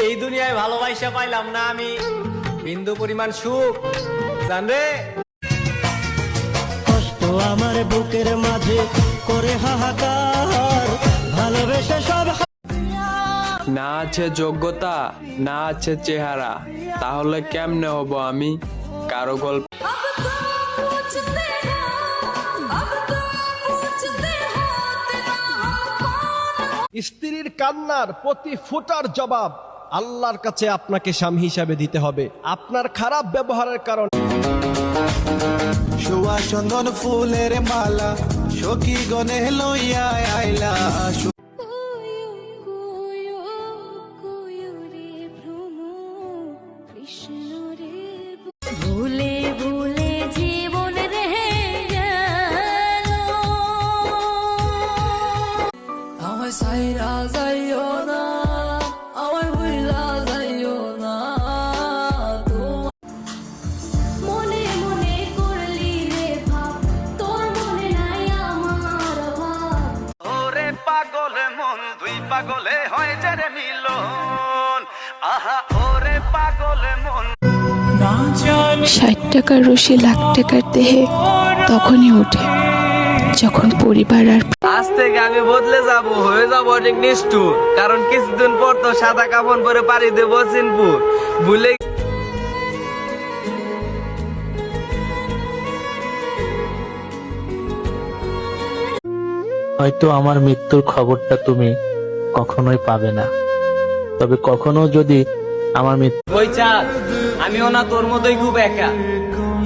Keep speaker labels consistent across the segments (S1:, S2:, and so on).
S1: এই দুনিয়ায় ভালোবাসা পাইলাম না আমি বিন্দু পরিমাণ সুখ জানরে।
S2: কষ্ট আমার বুকের মাঝে করে হাহাকার, ভালোবেসে সব
S3: না আছে যোগ্যতা, না আছে চেহারা, তাহলে কেমনে হব আমি কারো গল্প।
S4: স্ত্রীর কান্নার প্রতি ফোঁটার জবাব আল্লাহর কাছে আপনাকে স্বামী হিসাবে দিতে হবে আপনার খারাপ ব্যবহারের কারণে।
S5: সুয়া চন্দন ফুলের মালা সখী গনে লইয়া আইলা।
S6: ভুলে ভুলে জীবন রেহে গেল, আমায় সাইরা যাইও না, আমায় ভুলা যাইও না। মনে মনে করলি রে ভাব, তোর মনে নাই আমার ভাব।
S5: ওরে পাগল মন দুই পাগলে হয় যে রে মিলন, আহা ওরে পাগল মন।
S7: 60 টাকার রশি লাখ টাকার দেহে তখনই ওঠে যখন পরিবার আর
S1: আজ থেকে আমি বদলে যাব, হয়ে যাব অনেক নিষ্ঠুর, কারণ কিছুদিন পর তো সাদা কাফন পরে পাড়ি দেবো সিনপুর। ভুলে
S8: হয়তো আমার মৃত্যুর খবরটা তুমি কখনোই পাবে না, তবে কখনো যদি আমার মৃত্যু
S1: বইচা আমিও না তোর মতোই খুব একা,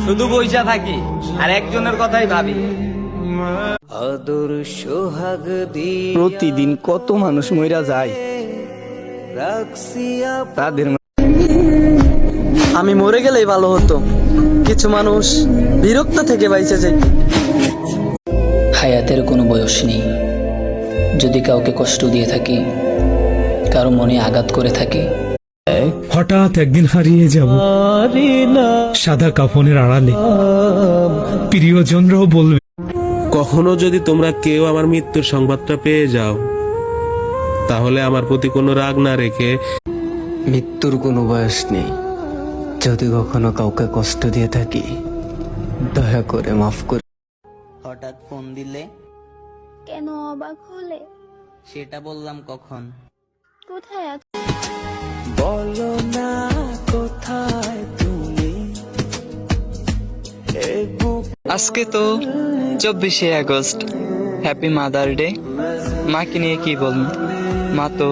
S1: শুধু বইসা থাকি আর একজনের কথাই ভাবি।
S2: আদর সোহাগ দিয়ে
S1: প্রতিদিন কত মানুষ মইরা যায়,
S2: রাখছিয়া
S1: তাদের আমি মরে গেলেই ভালো হতো, কিছু মানুষ বিরক্ত থেকে বাইচা যায়।
S9: হায়াতের কোনো বয়স নেই। যদি কাউকে কষ্ট দিয়ে থাকি, কারো মনে আঘাত করে থাকি,
S10: হঠাৎ একদিন হারিয়ে যাব সাদা কাফনের আড়ালে, প্রিয়জনরাও বলবে।
S11: কখনো যদি তোমরা কেউ আমার মৃত্যুর সংবাদটা পেয়ে যাও, তাহলে আমার প্রতি কোনো রাগ না রেখে।
S8: মৃত্যুর কোনো বয়স নেই। যদি কখনো কাউকে কষ্ট দিয়ে থাকি, দয়া করে মাফ করে।
S2: হঠাৎ ফোন দিলে
S6: কেন অবাক হলে?
S2: সেটা বললাম কখন?
S6: কোথায় আছো?
S2: বলো না কোথায় তুমি।
S9: আজকে তো 24শে আগস্ট, হ্যাপি মাদার ডে। মাকে নিয়ে কি বলবো, মা তো